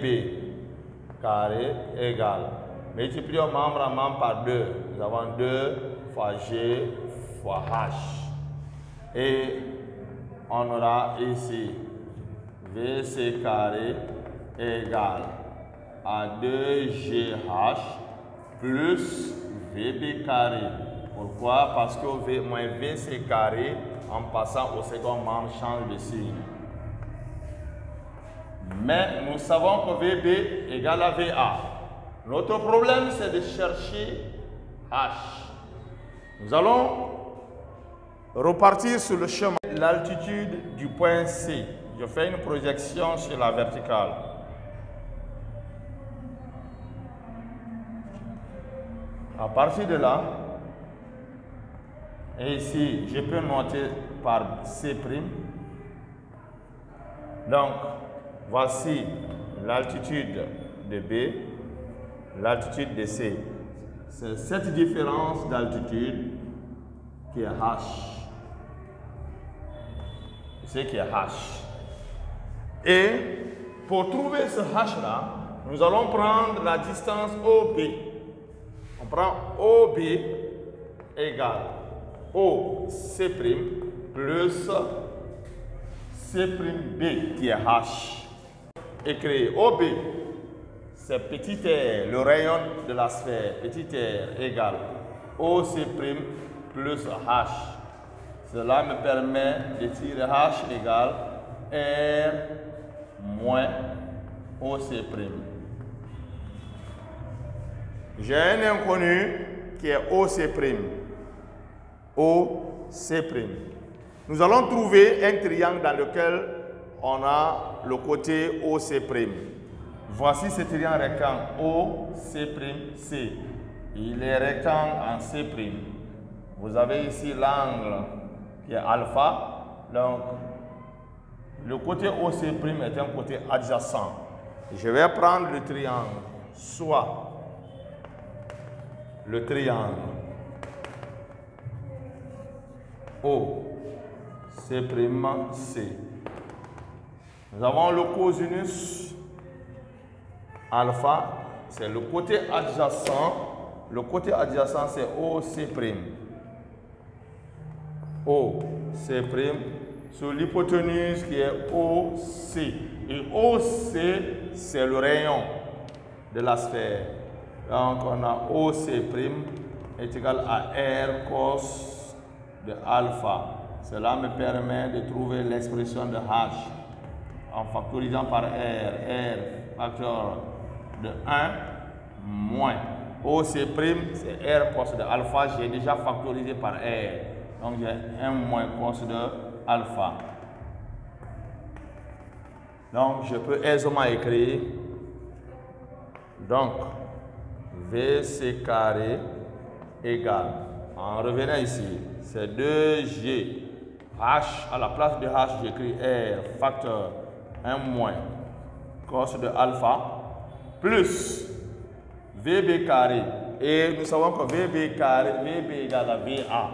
B carré égale. Multiplions membre en membre par 2. Nous avons 2 fois G fois H. Et on aura ici VC carré égale à 2GH plus VB carré. Pourquoi? Parce que V moins VC carré, en passant au second membre, change de signe. Mais nous savons que VB égale à VA. Notre problème, c'est de chercher H. Nous allons repartir sur le chemin. L'altitude du point C. Je fais une projection sur la verticale. À partir de là, et ici, je peux noter par C'. Donc, voici l'altitude de B, l'altitude de C. C'est cette différence d'altitude qui est H. C'est qui est H. Et pour trouver ce H-là, nous allons prendre la distance OB. On prend OB égale OC' plus C'B qui est H. Écrit OB, c'est petit r, le rayon de la sphère, petit r égale OC' plus H. Cela me permet de tirer H égale R moins OC'. J'ai un inconnu qui est OC'. OC'. Nous allons trouver un triangle dans lequel on a le côté OC'. Voici ce triangle rectangle OC', il est rectangle en C'. Vous avez ici l'angle qui est alpha. Donc, le côté OC' est un côté adjacent. Je vais prendre le triangle, soit le triangle OC'. Nous avons le cosinus alpha, c'est le côté adjacent. Le côté adjacent, c'est OC'. OC' sur l'hypoténuse qui est OC. Et OC, c'est le rayon de la sphère. Donc, on a OC' est égal à R cos de alpha. Cela me permet de trouver l'expression de H en factorisant par R facteur de 1 moins OC', c'est R cos de alpha. J'ai déjà factorisé par R. Donc, j'ai 1 moins cos de alpha. Donc, je peux aisément écrire donc VC carré égale, en revenant ici, c'est 2G. H, à la place de H, j'écris R facteur 1 moins cos de alpha plus VB carré. Et nous savons que VB carré, VB égale à VA.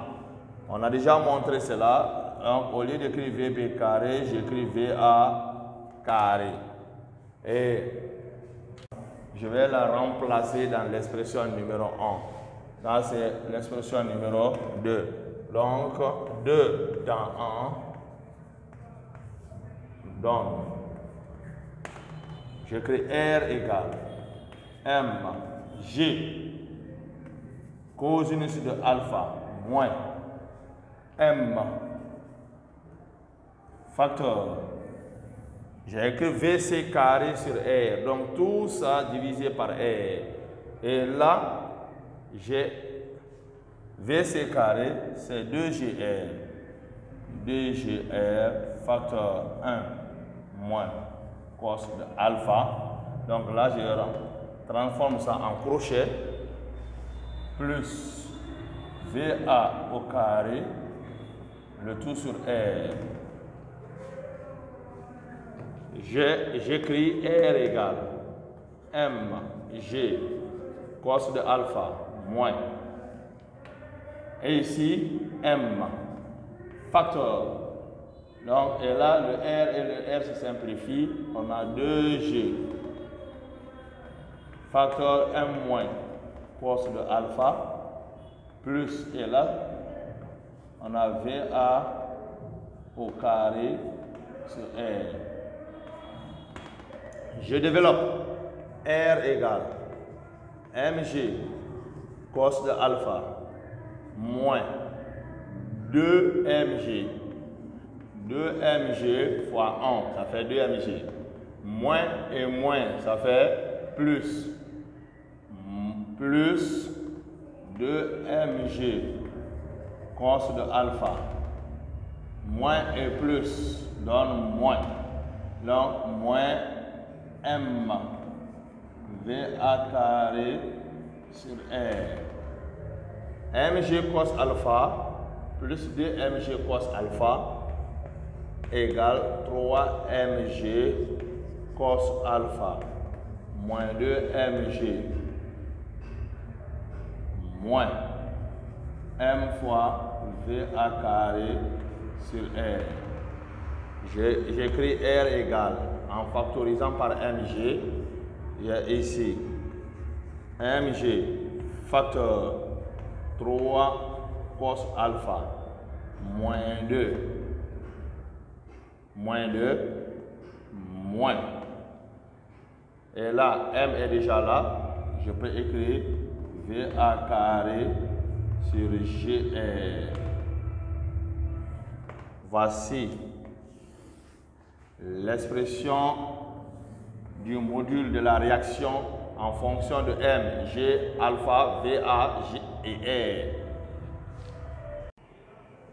On a déjà montré cela. Donc, au lieu d'écrire VB carré, j'écris VA carré. Et je vais la remplacer dans l'expression numéro 1. Là, c'est l'expression numéro 2. Donc, 2 dans 1 donne. J'écris R égale mg cosinus de alpha moins m facteur. J'ai écrit VC carré sur R. Donc, tout ça divisé par R. Et là, j'ai VC carré, c'est 2GR. 2GR facteur 1 moins cos de alpha. Donc là, je transforme ça en crochet plus VA au carré, le tout sur R. J'écris R égale mg cos de alpha moins. Et ici, m facteur. Donc, et là, le R et le R se simplifient. On a 2G facteur M moins cos de alpha plus, et là, on a VA au carré sur R. Je développe R égale mg cos de alpha moins 2mg. 2mg fois 1, ça fait 2mg. Moins et moins, ça fait plus. Plus 2mg cos de alpha. Moins et plus donne moins. Donc, moins m VA carré sur R. mg cos alpha plus 2mg cos alpha égale 3mg cos alpha moins 2mg moins m fois VA carré sur R. J'écris R égale, en factorisant par mg, il y a ici mg facteur 3 cos alpha moins 2 moins et là m est déjà là, je peux écrire VA carré sur GR. Voici l'expression du module de la réaction en fonction de M, G, alpha, VA, G et R.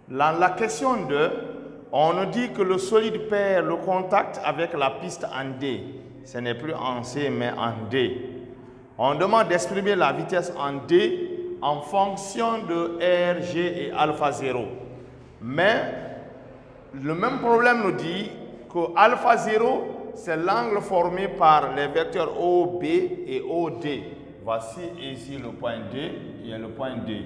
Dans la question 2, on nous dit que le solide perd le contact avec la piste en D. Ce n'est plus en C, mais en D. On demande d'exprimer la vitesse en D en fonction de R, G et alpha 0. Mais le même problème nous dit que alpha 0, c'est l'angle formé par les vecteurs OB et OD. Voici ici le point D et le point D.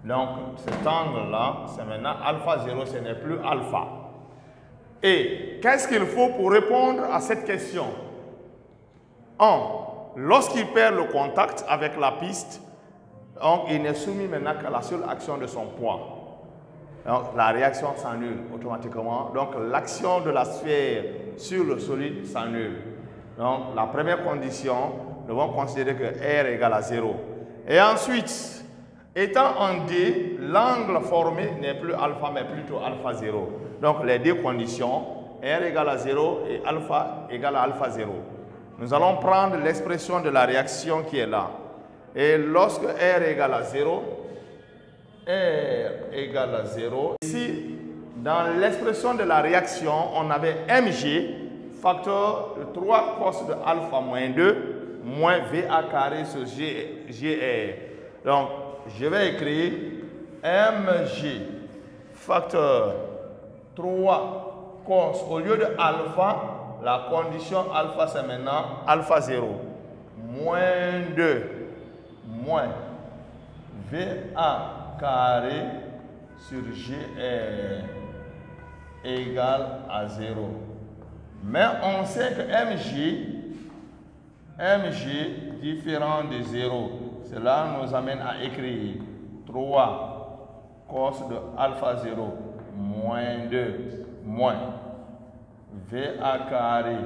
Donc cet angle-là, c'est maintenant alpha 0, ce n'est plus alpha. Et qu'est-ce qu'il faut pour répondre à cette question? 1. Lorsqu'il perd le contact avec la piste, donc il n'est soumis maintenant qu'à la seule action de son poids. Donc la réaction s'annule automatiquement. Donc l'action de la sphère sur le solide s'annule. Donc la première condition, nous devons considérer que R égale à 0. Et ensuite, étant en D, l'angle formé n'est plus alpha mais plutôt alpha 0. Donc les deux conditions, R égale à 0 et alpha égale à alpha 0. Nous allons prendre l'expression de la réaction qui est là. Et lorsque R égale à 0, R égale à 0. Ici, dans l'expression de la réaction, on avait mg, facteur de 3 cos de alpha moins 2, moins VA carré sur GR. Donc, je vais écrire mg, facteur 3 cos, au lieu de alpha, la condition alpha c'est maintenant alpha 0, moins 2, moins VA carré sur GR égale à 0. Mais on sait que mg différent de 0. Cela nous amène à écrire 3 cos de alpha 0 moins 2 moins VA carré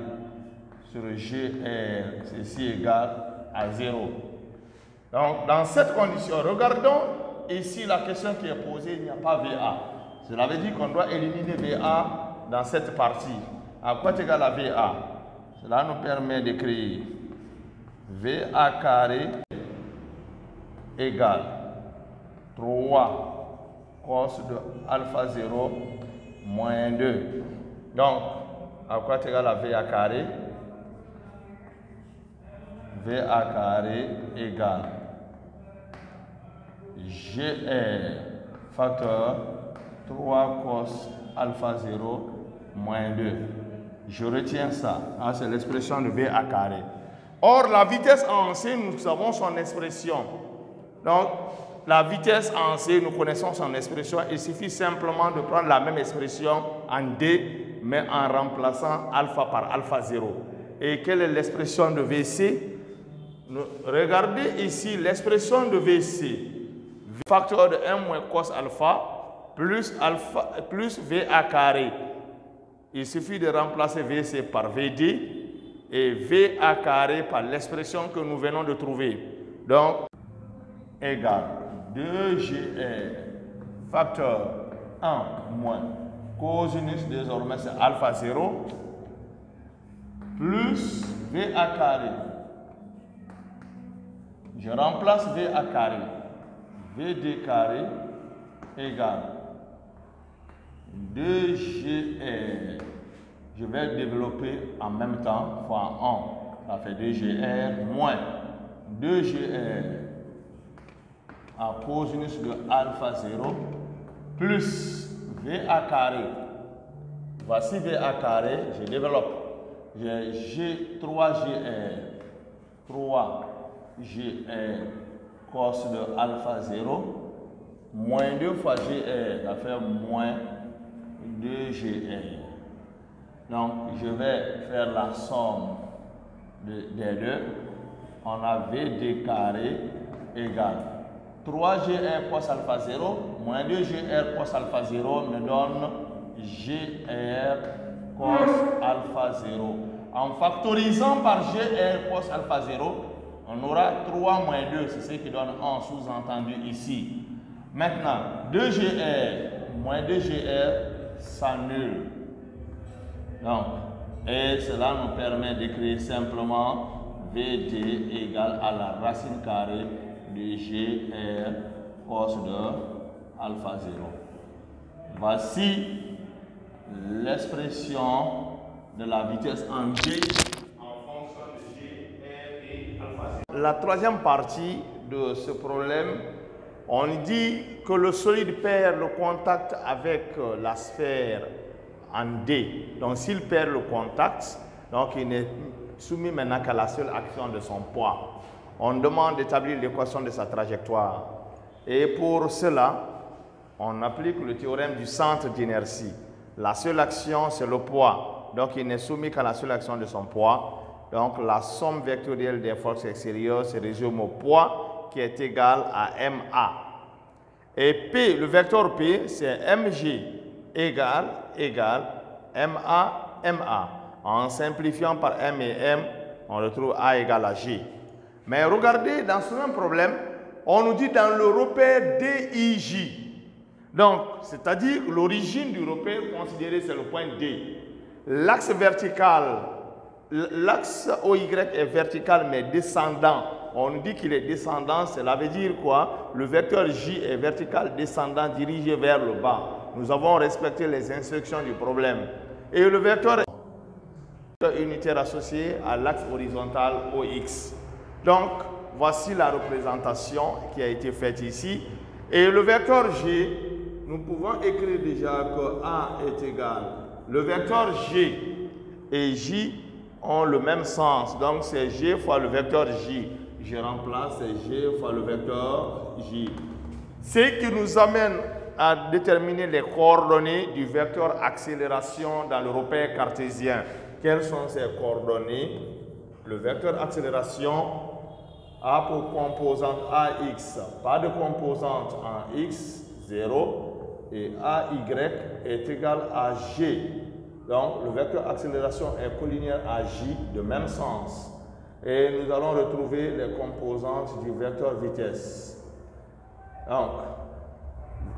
sur GR, ceci égale à 0. Donc dans cette condition, regardons ici la question qui est posée, il n'y a pas VA. Cela veut dire qu'on doit éliminer VA dans cette partie. À quoi est égal à VA? Cela nous permet d'écrire VA carré égale 3 cos de alpha 0 moins 2. Donc, à quoi est égal à VA carré? VA carré égale GR facteur 3 cos alpha 0 moins 2. Je retiens ça. Ah, c'est l'expression de VA carré. Or, la vitesse en C, nous savons son expression. Donc, la vitesse en C, nous connaissons son expression. Il suffit simplement de prendre la même expression en D, mais en remplaçant alpha par alpha 0. Et quelle est l'expression de VC? Regardez ici l'expression de VC. Facteur de 1 moins cos alpha plus VA carré. Il suffit de remplacer VC par VD et VA carré par l'expression que nous venons de trouver. Donc, égale 2GR facteur 1 moins cosinus, désormais c'est alpha 0, plus VA carré. Je remplace VA carré. VD carré égale 2GR. Je vais développer en même temps fois 1. Ça fait 2GR moins 2GR en cosinus de alpha 0 plus VA carré. Voici VA carré, je développe. J'ai 3GR. 3GR cos de alpha 0 moins 2 fois GR, ça fait moins 2GR. Donc, je vais faire la somme des deux. On a VD carré égale 3GR cos alpha 0 moins 2GR cos alpha 0 me donne GR cos alpha 0. En factorisant par GR cos alpha 0, on aura 3 moins 2, c'est ce qui donne 1 sous-entendu ici. Maintenant, 2GR moins 2GR s'annule. Donc, et cela nous permet d'écrire simplement VD égale à la racine carrée de GR cos de alpha 0. Voici l'expression de la vitesse en G en fonction de GR et alpha 0. La troisième partie de ce problème, on dit que le solide perd le contact avec la sphère en D. Donc s'il perd le contact, donc il n'est soumis maintenant qu'à la seule action de son poids. On demande d'établir l'équation de sa trajectoire. Et pour cela, on applique le théorème du centre d'inertie. La seule action, c'est le poids. Donc il n'est soumis qu'à la seule action de son poids. Donc la somme vectorielle des forces extérieures se résume au poids qui est égal à MA. Et P, le vecteur P, c'est MG égale MA. En simplifiant par M et M, on retrouve A égale à G. Mais regardez, dans ce même problème, on nous dit dans le repère DIJ. Donc, c'est-à-dire l'origine du repère considéré, c'est le point D. L'axe vertical, l'axe OY est vertical mais descendant. On nous dit qu'il est descendant, cela veut dire quoi? Le vecteur J est vertical descendant dirigé vers le bas. Nous avons respecté les instructions du problème. Et le vecteur est unitaire associé à l'axe horizontal OX. Donc, voici la représentation qui a été faite ici. Et le vecteur G, nous pouvons écrire déjà que A est égal. Le vecteur G et J ont le même sens. Donc, c'est G fois le vecteur J. Je remplace, c'est G fois le vecteur J. Ce qui nous amène à déterminer les coordonnées du vecteur accélération dans le repère cartésien. Quelles sont ces coordonnées? Le vecteur accélération a pour composante AX, pas de composante en X, 0, et AY est égal à G. Donc, le vecteur accélération est collinéaire à J de même sens. Et nous allons retrouver les composantes du vecteur vitesse. Donc,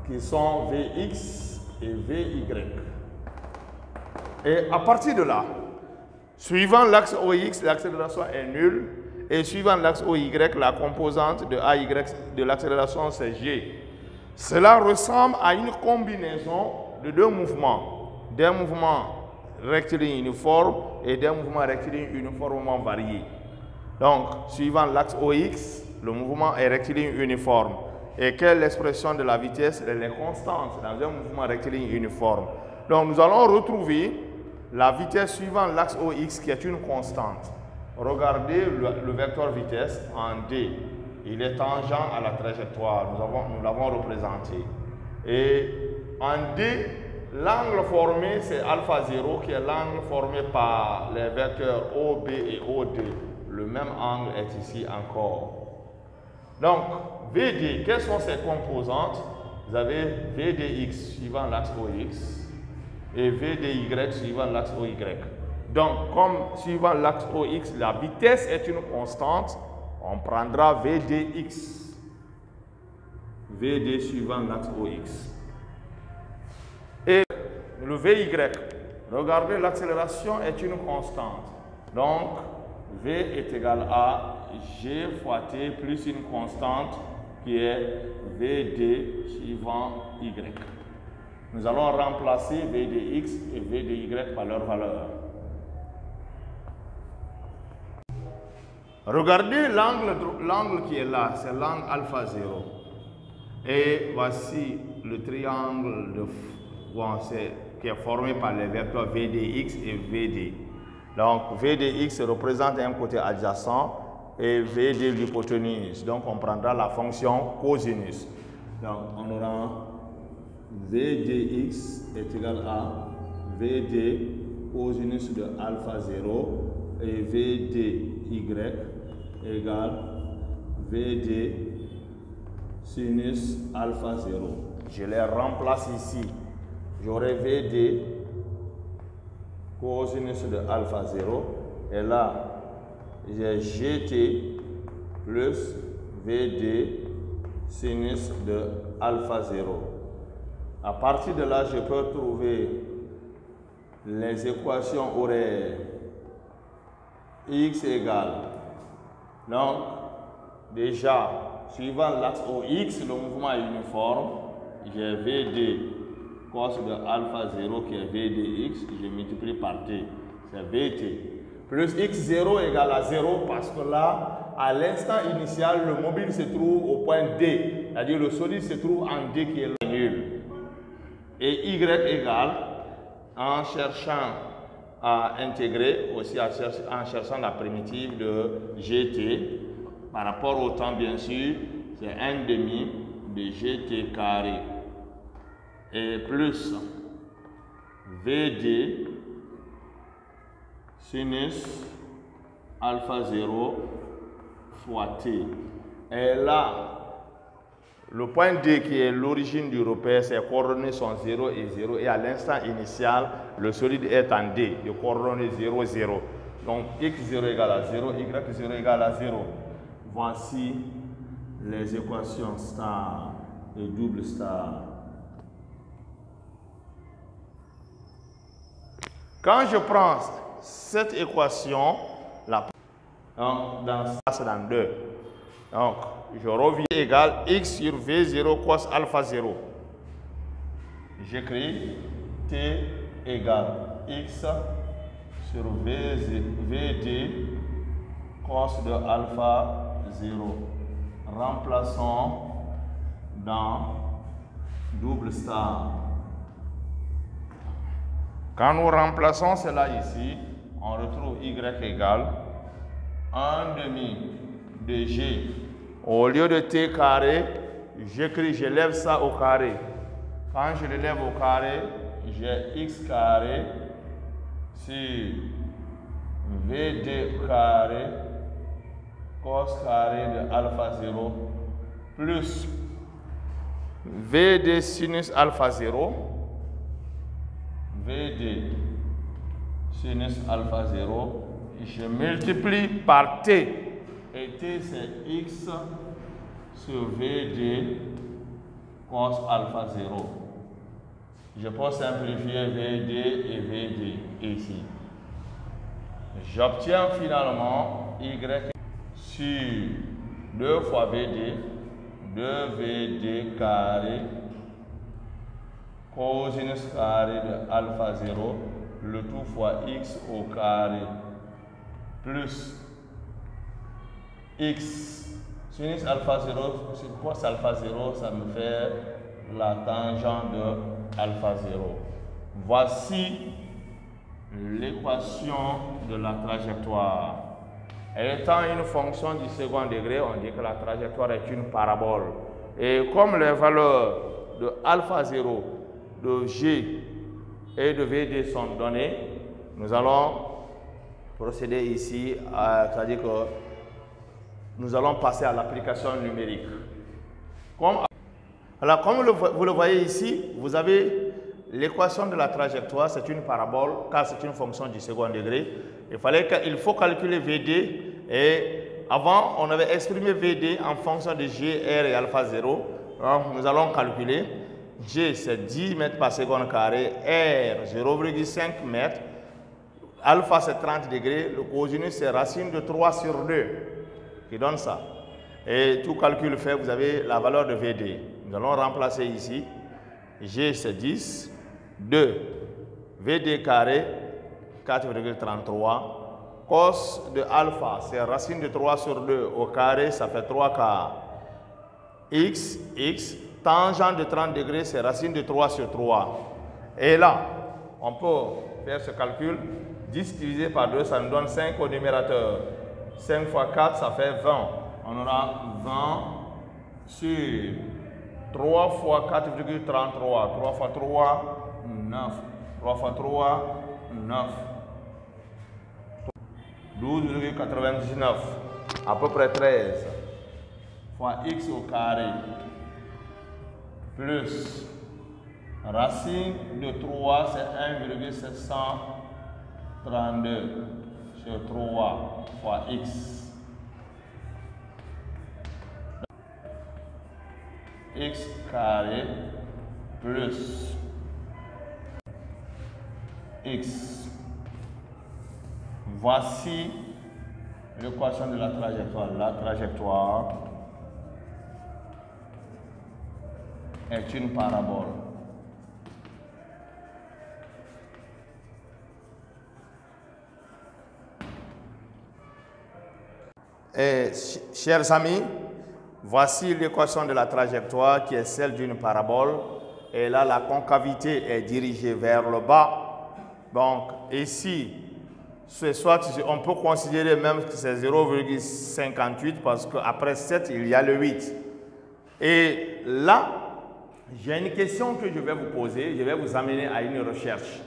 qui sont Vx et Vy. Et à partir de là, suivant l'axe OX, l'accélération est nulle. Et suivant l'axe OY, la composante de AY de l'accélération, c'est G. Cela ressemble à une combinaison de deux mouvements. D'un mouvement rectiligne uniforme et d'un mouvement rectiligne uniformément varié. Donc, suivant l'axe OX, le mouvement est rectiligne uniforme. Et quelle est l'expression de la vitesse? Elle est constante dans un mouvement rectiligne uniforme. Donc, nous allons retrouver la vitesse suivant l'axe OX qui est une constante. Regardez le vecteur vitesse en D. Il est tangent à la trajectoire. Nous l'avons représenté. Et en D, l'angle formé, c'est alpha 0, qui est l'angle formé par les vecteurs OB et OD. Le même même angle est ici encore. Donc, VD, quelles sont ses composantes? Vous avez VDX suivant l'axe OX et VDY suivant l'axe OY. Donc, comme suivant l'axe OX, la vitesse est une constante, on prendra VDX. VD suivant l'axe OX. Et le VY, regardez, l'accélération est une constante. Donc, V est égal à G fois T plus une constante qui est VD suivant Y. Nous allons remplacer VDX et VDY par leur valeur. Regardez l'angle qui est là, c'est l'angle alpha 0. Et voici le triangle qui est formé par les vecteurs VDX et VD. Donc VDX représente un côté adjacent et VD l'hypoténuse. Donc on prendra la fonction cosinus. Donc on aura VDX est égal à VD cosinus de alpha 0 et VDY égale VD sinus alpha 0. Je les remplace ici. J'aurai VD cosinus de alpha 0 et là j'ai GT plus VD sinus de alpha 0. À partir de là, je peux trouver les équations horaires. X égale. Donc, déjà, suivant l'axe OX, le mouvement est uniforme. J'ai VD cos de alpha 0 qui est VDX. Je multiplie par T. C'est VT. Plus X0 égale à 0 parce que là, à l'instant initial, le mobile se trouve au point D. C'est-à-dire le solide se trouve en D qui est nul. Et Y égale, en cherchant à intégrer, aussi en cherchant la primitive de GT, par rapport au temps bien sûr, c'est 1 demi de GT carré. Et plus VD sinus alpha 0 fois T. Et là, le point D qui est l'origine du repère, ses coordonnées sont 0 et 0. Et à l'instant initial, le solide est en D, de coordonnées 0, 0. Donc X0 égale à 0, Y0 égale à 0. Voici les équations star et double star. Quand je prends cette équation, c'est dans 2. Donc, je reviens égal X sur V0 cos alpha 0. J'écris T égale X sur VD cos de alpha 0. Remplaçons dans double star. Quand nous remplaçons cela ici, on retrouve Y égale 1 demi de G. Au lieu de T carré, je lève ça au carré. Quand je le lève au carré, j'ai X carré sur VD carré cos carré de alpha 0 plus VD sinus alpha 0 VD sinus alpha 0. Je multiplie par T. Et T c'est X sur VD cos alpha 0. Je peux simplifier VD et VD ici. J'obtiens finalement Y sur 2 fois VD, 2VD carré, cosinus carré de alpha 0, le tout fois X au carré, plus X sinus alpha 0 sur cos alpha 0, ça me fait la tangente de alpha 0. Voici l'équation de la trajectoire. Étant une fonction du second degré, on dit que la trajectoire est une parabole. Et comme les valeurs de alpha 0, de G et de VD sont données, nous allons procéder ici, c'est-à-dire que nous allons passer à l'application numérique. Alors, comme vous le voyez ici, vous avez l'équation de la trajectoire, c'est une parabole, car c'est une fonction du second degré. Il faut calculer VD, et avant, on avait exprimé VD en fonction de G, R et alpha 0. Donc, nous allons calculer. G, c'est 10 mètres par seconde carré, R, 0,5 mètres, alpha, c'est 30 degrés, le cosinus, c'est racine de 3 sur 2, qui donne ça. Et tout calcul fait, vous avez la valeur de VD. Nous allons remplacer ici. G, c'est 10. 2. VD carré, 4,33. Cos de alpha, c'est racine de 3 sur 2 au carré, ça fait 3 quarts. X, tangente de 30 degrés, c'est racine de 3 sur 3. Et là, on peut faire ce calcul. 10 divisé par 2, ça nous donne 5 au numérateur. 5 fois 4, ça fait 20. On aura 20 sur 3 fois 4,33. 3 fois 3, 9. 3 fois 3, 9. 12,99. À peu près 13. Fois x au carré. Plus racine de 3, c'est 1,732 sur 3 fois x. X carré plus x. Voici l'équation de la trajectoire. La trajectoire est une parabole. Et, chers amis, voici l'équation de la trajectoire qui est celle d'une parabole. Et là, la concavité est dirigée vers le bas. Donc, ici, soit on peut considérer même que c'est 0,58 parce qu'après 7, il y a le 8. Et là, j'ai une question que je vais vous poser. Je vais vous amener à une recherche.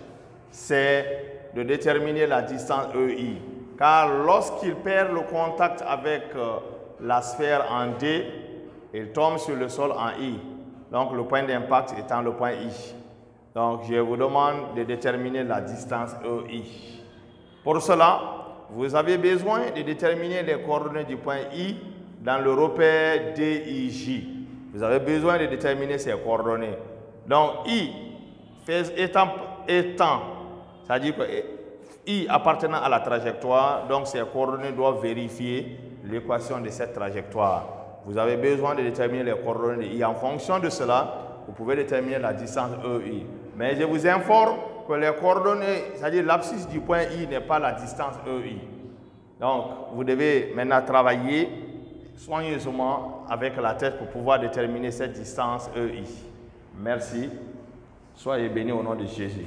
C'est de déterminer la distance EI. Car lorsqu'il perd le contact avec la sphère en D, il tombe sur le sol en I. Donc, le point d'impact étant le point I. Donc, je vous demande de déterminer la distance EI. Pour cela, vous avez besoin de déterminer les coordonnées du point I dans le repère DIJ. Vous avez besoin de déterminer ces coordonnées. Donc, I étant c'est-à-dire que I appartenant à la trajectoire, donc ces coordonnées doivent vérifier l'équation de cette trajectoire. Vous avez besoin de déterminer les coordonnées de I. En fonction de cela, vous pouvez déterminer la distance EI. Mais je vous informe que les coordonnées, c'est-à-dire l'abscisse du point I n'est pas la distance EI. Donc, vous devez maintenant travailler soigneusement avec la tête pour pouvoir déterminer cette distance EI. Merci. Soyez bénis au nom de Jésus.